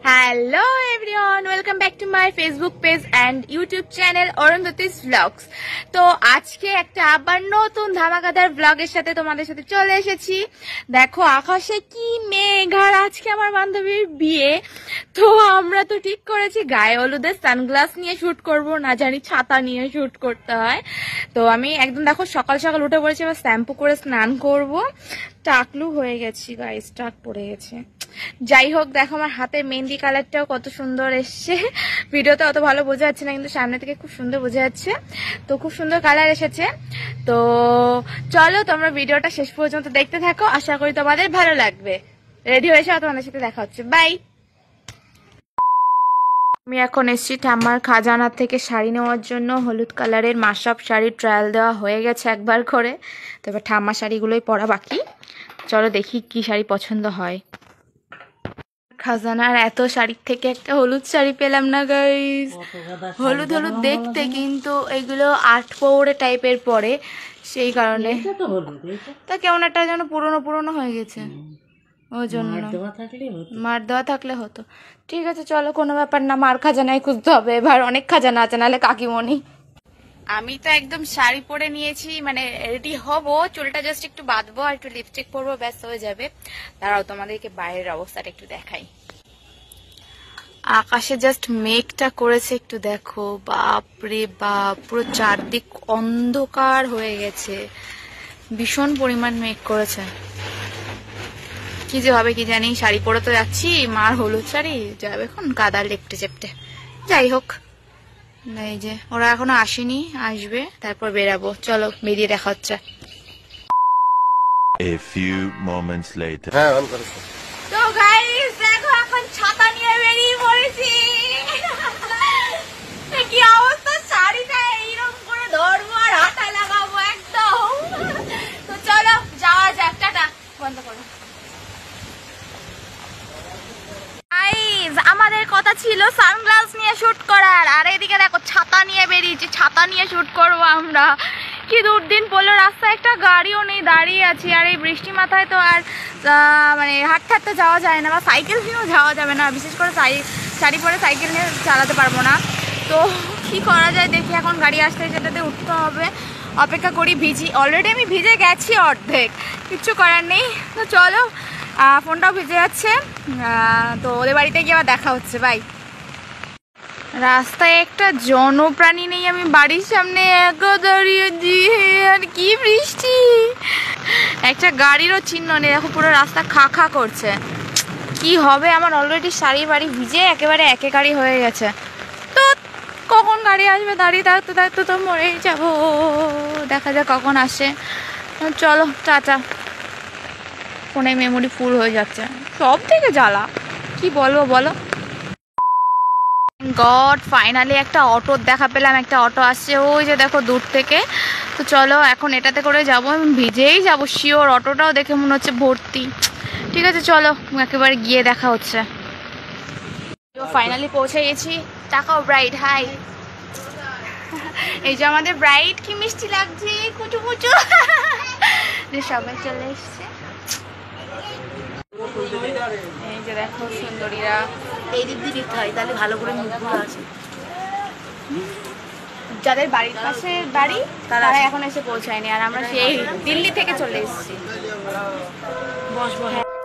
Hello everyone, welcome back to my Facebook page and YouTube channel Arundhati's Vlogs. তো আজকে একটা আবার নতুন ধামাকাদার ব্লগের সাথে তোমাদের সাথে চলে এসেছি। দেখো আকাশে কি মেঘ, আর আজকে আমার বান্ধবীর বিয়ে। তো আমরা তো ঠিক করেছি গায়ে হলুদের সানগ্লাস নিয়ে শুট করব, না জানি ছাতা নিয়ে শুট করতে হয়। তো আমি একদম দেখো সকাল সকাল উঠে পড়েছি, এবার শ্যাম্পু করে স্নান করব। টাকলু হয়ে গেছি গাইস, টাক পড়ে গেছে। যাই হোক, দেখো আমার হাতের মেহেন্দি কালারটাও কত সুন্দর এসছে। ভিডিওতে অত ভালো বোঝা যাচ্ছে না, কিন্তু সামনে থেকে খুব সুন্দর বোঝা যাচ্ছে। তো খুব সুন্দর কালার এসেছে। তো চলো তোমরা ভিডিওটা শেষ পর্যন্ত দেখতে থাকো, আশা করি তোমাদের ভালো লাগবে। রেডি হয়েছে, তোমাদের সাথে দেখা হচ্ছে, বাই। আমি এখন এসেছি ঠাম্মার খাজানার থেকে শাড়ি নেওয়ার জন্য। হলুদ কালারের মাসব শাড়ি ট্রায়াল দেওয়া হয়ে গেছে একবার করে, তো এবার ঠাম্মা শাড়িগুলোই পরা বাকি। চলো দেখি কি শাড়ি পছন্দ হয়। খাজানার এত শাড়ির থেকে একটা হলুদ শাড়ি পেলাম না গাইস। হলুদ হলুদ দেখতে, কিন্তু এগুলো 8 পৌড়ে টাইপের পরে, সেই কারণে তা কেমন একটা যেন পুরনো পুরনো হয়ে গেছে, ওই জন্য। মার দেওয়া থাকলে হতো। ঠিক আছে চলো, কোনো ব্যাপার না, মার খাজানায় খুঁজতে হবে এবার, অনেক খাজানা আছে, নাহলে কাকিমণি। আমি তো একদম শাড়ি পরে নিয়েছি, মানে রেডি হব, চুলটা জাস্ট একটু বাঁধবো আর একটু লিপস্টিক পরবো, ব্যাস হয়ে যাবে। দাঁড়াও তোমাদেরকে বাইরের অবস্থাটা একটু দেখাই। আকাশে জাস্ট মেঘটা করেছে, একটু দেখো, বাপরে বাপ, পুরো চারদিক অন্ধকার হয়ে গেছে, ভীষণ পরিমাণ মেঘ করেছে। কি যে হবে কি জানি। শাড়ি পরে তো যাচ্ছি, মার হলুদ শাড়ি যাবে এখন কাদার লেপটে চেপটে। যাই হোক, এই যে ওরা এখনো আসেনি, আসবে তারপর বেরাবো। চলো বেরিয়ে দেখা হচ্ছে। A few moments later. তো গাইস দেখো এখন ছাতা নিয়ে বেরিয়ে পড়েছি। কি অবস্থা, শাড়িটা এইরকম করে ধরবো আর হাতা লাগাবো একদম। তো চলো যাওয়া যাক, টাটা। বন্ধ করো। আমাদের কথা ছিল সানগ্লাস নিয়ে শুট করার, আর এদিকে দেখো ছাতা নিয়ে বেরিয়েছি, ছাতা নিয়ে শুট করবো আমরা। কি দুর্দিন পড়লো, রাস্তায় একটা গাড়িও নেই, দাঁড়িয়ে আছি। আর এই বৃষ্টি মাথায় তো আর মানে হাঁটতে হাঁটতে যাওয়া যায় না, বা সাইকেল নিয়েও যাওয়া যাবে না, বিশেষ করে শাড়ি পরে সাইকেল নিয়ে চালাতে পারবো না। তো কি করা যায় দেখি, এখন গাড়ি আসতে সেটাতে উঠতে হবে, অপেক্ষা করি। অলরেডি আমি ভিজে গেছি অর্ধেক, কিচ্ছু করার নেই। তো চলো, ফোনটাও ভিজে যাচ্ছে। তো ওদের বাড়িতে গিয়ে আবার দেখা হচ্ছে, বাই। রাস্তায় একটা জনপ্রাণী নেই, আমি বাড়ির সামনে একা দাঁড়িয়েছি, আর কি বৃষ্টি, একটা গাড়িরও চিহ্ন নেই। দেখো পুরো রাস্তা খা খা করছে। কি হবে আমার, অলরেডি শাড়ি বাড়ি ভিজে একেবারে একেকারি হয়ে গেছে। তো কখন গাড়ি আসবে, দাঁড়িয়ে থাকতে থাকতে তো মরেই যাবো। দেখা যাক কখন আসে। চলো টাটা। ফোনে মেমোরি ফুল হয়ে যাচ্ছে, সব থেকে জ্বালা, কি বলবো বলো। গড, ফাইনালি একটা অটো দেখা পেলাম, একটা অটো আসছে ওই যে দেখো দূর থেকে। তো চলো এখন এটাতে করে যাবো, আমি ভিজেই যাবো শিওর। অটোটাও দেখে মনে হচ্ছে ভর্তি। ঠিক আছে চলো, একেবারে গিয়ে দেখা হচ্ছে। ফাইনালি পৌঁছে গেছি। টাকাও ব্রাইড, হাই। এই যে আমাদের ব্রাইড, কি মিষ্টি লাগছে, কুচু কুচু। সবাই চলে এসছে। এই যে দেখো সুন্দরীরা, এই দিক দিয়ে দিতে হয় তাহলে ভালো করে মুখগুলো আছে। যাদের বাড়ির পাশে বাড়ি তারা এখন এসে পৌঁছায়নি, আর আমরা সেই দিল্লি থেকে চলে এসেছি।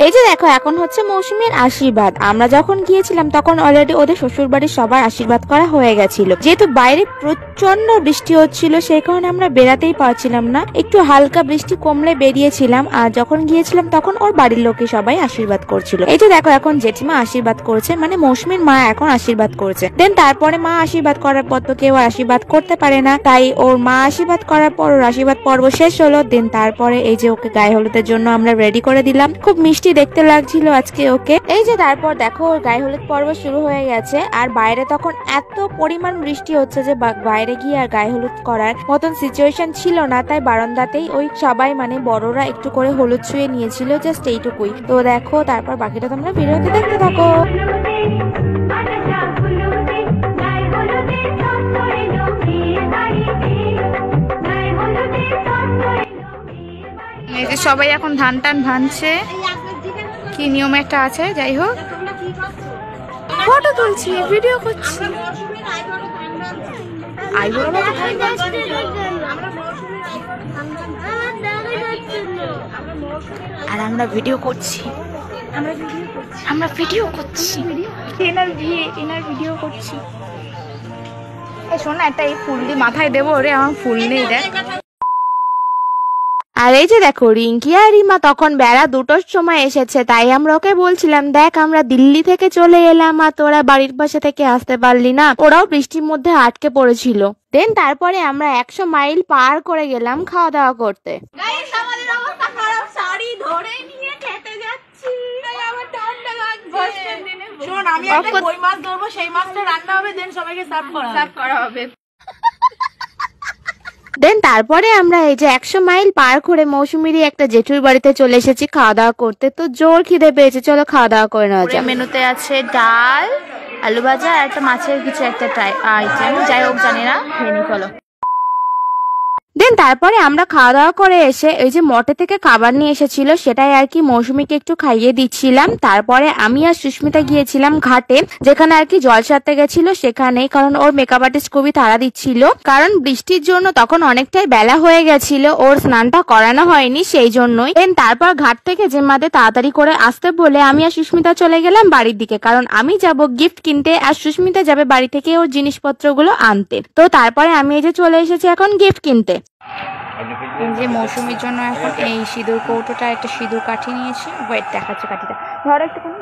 এই যে দেখো এখন হচ্ছে মৌসুমীর আশীর্বাদ। আমরা যখন গিয়েছিলাম তখন অলরেডি ওদের শ্বশুর বাড়ির সবার আশীর্বাদ করা হয়ে গেছিল। যেহেতু বাইরে প্রচন্ড বৃষ্টি হচ্ছিল, সেই কারণে আমরা বেরাতেই পারছিলাম না, একটু হালকা বৃষ্টি কমলে বেরিয়েছিলাম। আর যখন গিয়েছিলাম তখন ওর বাড়ির লোকে সবাই আশীর্বাদ করছিল। এই যে দেখো এখন জেঠিমা আশীর্বাদ করছে, মানে মৌসুমীর মা এখন আশীর্বাদ করছে। দেন তারপরে মা আশীর্বাদ করার পর তো কেউ আশীর্বাদ করতে পারে না, তাই ওর মা আশীর্বাদ করার পর ওর আশীর্বাদ পর্ব শেষ হলো। দেন তারপরে এই যে ওকে গায়ে হলুদের জন্য আমরা রেডি করে দিলাম। খুব মিষ্টি দেখতে লাগছিল আজকে ওকে। এই যে তারপর দেখো ওর গায়ে হলুদ পর্ব শুরু হয়ে গেছে, আর বাইরে তখন এত পরিমাণ বৃষ্টি হচ্ছে যে বাইরে গিয়ে আর গায়ে হলুদ করার মতন সিচুয়েশন ছিল না, তাই বারান্দাতেই ওই সবাই মানে বড়রা একটু করে হলুদ ছুঁয়ে নিয়েছিল, জাস্ট এইটুকুই। তো দেখো তারপর বাকিটা তোমরা ভিডিওতে দেখতে থাকো। এই যে সবাই এখন ধান টান ভাঙছে, কি নিয়ম একটা আছে, যাই হোক। ফটো তুলছি, ভিডিও করছি। আইবুড়ো বাবা ঠান্ডা আছে। আর আমরা ভিডিও করছি, আমরা ভিডিও করছি, এনার ভিডিও করছি। এই শোন না, একটা এই ফুল দিয়ে মাথায় দেবো রে, আমার ফুল নেই দেখ। আর এই যে দেখো রিঙ্কি আর রিমা তখন বেলা 2টোর সময় এসেছে, তাই আমরা ওকে বলছিলাম দেখ আমরা দিল্লি থেকে চলে এলাম আর তোরা বাড়ির পাশে থেকে আসতে পারলি না। ওরাও বৃষ্টির মধ্যে আটকে পড়েছিল। দেন তারপরে আমরা 100 মাইল পার করে গেলাম খাওয়া দাওয়া করতে। আমি একটা কই মাছ ধরবো, সেই মাছটা রান্না হবে, দেন সবাইকে সার্ভ করা হবে। দেন তারপরে আমরা এই যে 100 মাইল পার করে মৌসুমীরই একটা জেঠুর বাড়িতে চলে এসেছি খাওয়া দাওয়া করতে। তো জোর খিদে পেয়েছে, চলো খাওয়া দাওয়া করে নেওয়া যাক। মেনুতে আছে ডাল, আলু ভাজা আর একটা মাছের কিছু একটা আইটেম, যাই হোক জানি না, খেয়ে নি চলো। দেন তারপরে আমরা খাওয়া দাওয়া করে এসে ওই যে মঠে থেকে খাবার নিয়ে এসেছিল সেটাই আর কি মৌসুমীকে একটু খাইয়ে দিচ্ছিলাম। তারপরে আমি আর সুস্মিতা গিয়েছিলাম ঘাটে, যেখানে আর কি জল সারতে গেছিল সেখানেই, কারণ ওর মেকআপ আর্টিস্ট খুবই তাড়া দিচ্ছিল, কারণ বৃষ্টির জন্য তখন অনেকটাই বেলা হয়ে গেছিল, ওর স্নানটা করানো হয়নি সেই জন্যই। দেন তারপর ঘাট থেকে যে মাদের তাড়াতাড়ি করে আসতে বলে আমি আর সুস্মিতা চলে গেলাম বাড়ির দিকে, কারণ আমি যাব গিফট কিনতে আর সুস্মিতা যাবে বাড়ি থেকে ওর জিনিসপত্রগুলো আনতে। তো তারপরে আমি এই যে চলে এসেছি এখন গিফট কিনতে। এই যে মৌসুমীর জন্য এখন এই সিঁদুর কৌটোটা একটা সিঁদুর কাঠি নিয়েছি। ওয়েট দেখাচ্ছে কাঠিটা, ধরো একটুখানি।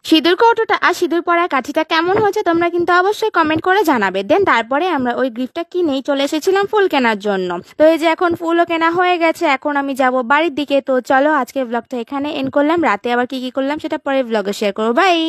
সিঁদুর কৌটোটা আর সিঁদুর পরার কাঠিটা কেমন হয়েছে তোমরা কিন্তু অবশ্যই কমেন্ট করে জানাবে। দেন তারপরে আমরা ওই গিফটটা কিনেই চলে এসেছিলাম ফুল কেনার জন্য। তো এই যে এখন ফুলও কেনা হয়ে গেছে, এখন আমি যাব বাড়ির দিকে। তো চলো আজকে ব্লগটা এখানে এন্ড করলাম, রাতে আবার কি করলাম সেটা পরে ব্লগে শেয়ার করবো। বাই।